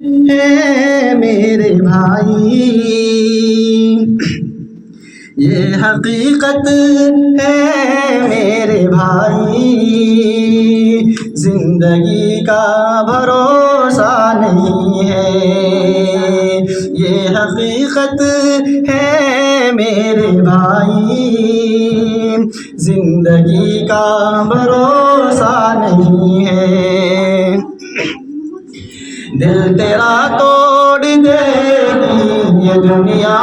है मेरे भाई, ये हकीकत है मेरे भाई, जिंदगी का भरोसा नहीं है। ये हकीकत है मेरे भाई, जिंदगी का भरोसा नहीं है। दिल तेरा तोड़ देगी ये दुनिया,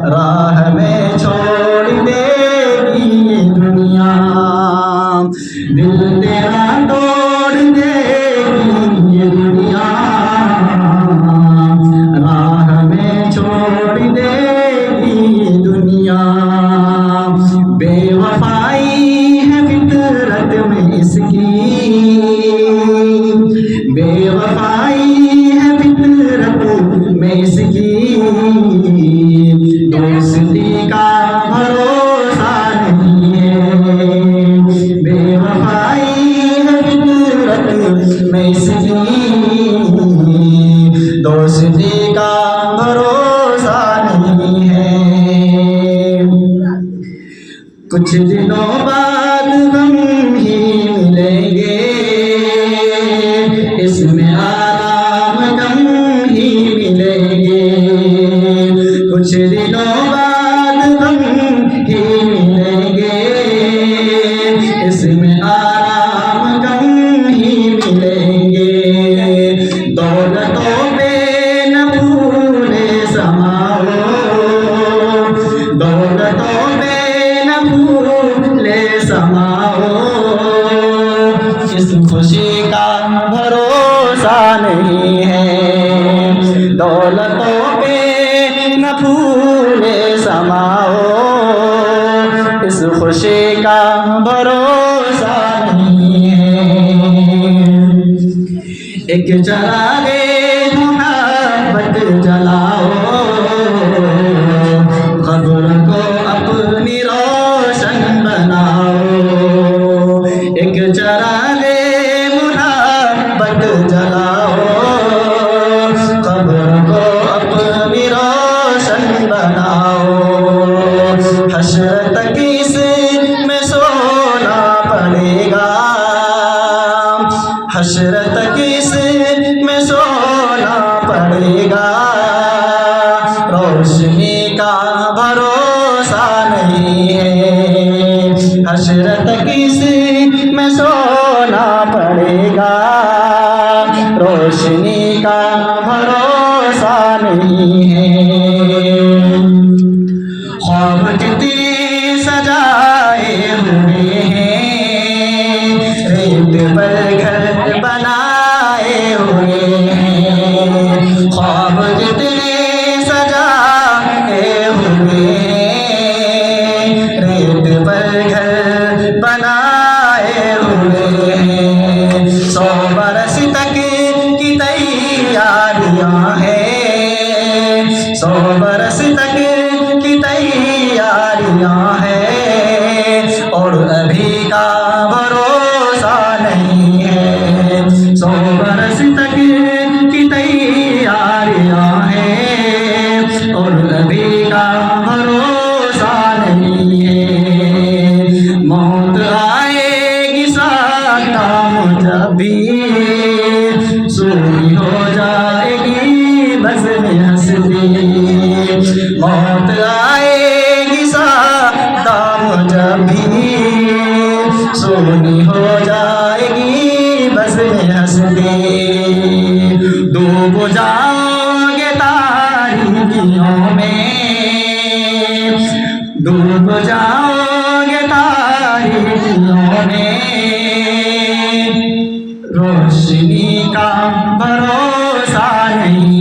राह में छोड़ देगी ये दुनिया। दिल तेरा तोड़ देगी ये दुनिया, राह में छोड़ देगी ये दुनिया। बेवफाई है फितरत में इसकी, बेवफाई है फितरत में इसकी, दोस्ती का भरोसा नहीं है। बेवफाई है फितरत में इसकी, दोस्ती का भरोसा नहीं है। कुछ दिनों बाद हम ही मिलेंगे, इसमें आराम कम ही मिलेंगे। कुछ दिनों बाद हम ही मिलेंगे, इसमें आराम कम ही मिलेंगे। दौलतों पे न भूले समाओ, दौलतों पे न भूले समाओ, इस खुशी का भरोसा नहीं है। दौलतों पे न भूले समाओ, इस खुशी का भरोसा नहीं है। एक चरागे मोहब्बत जलाओ, क़ब्र को अपनी रोशन बनाओ। एक चरागे मोहब्बत जलाओ, क़ब्र को अपनी रोशन बनाओ। हश्र तक इसमें सोना पड़ेगा, हश्र तक इसमें सोना पड़ेगा। रोशनी का भरोसा नहीं है, हश्र तक इसमें सोना पड़ेगा। रोशनी का भरोसा नहीं है। ख्वाब कितने सजाए हुए हैं, रेत पर घर बनाए हुए हैं। ख्वाब कितने सजाए हुए हैं, रेत पर घर बनाए हुए हैं। 100 बरस तक की तैयारियां हैं, 100 बरस तक की तैयारियां हैं, और अभी का भरोसा नहीं है। 100 बरस तक की तैयारियां हैं, और अभी का भरोसा नहीं है। मौत आएगी साथ जब भी, सूनी हो जाएगी बस में हंसती। मौत आएगी साथ जब भी, सूनी हो जाएगी बस में हंसती। डूब जाओगे तारीकियों में, डूब जाओगे तारीकियों में। रोशनी का भरोसा नहीं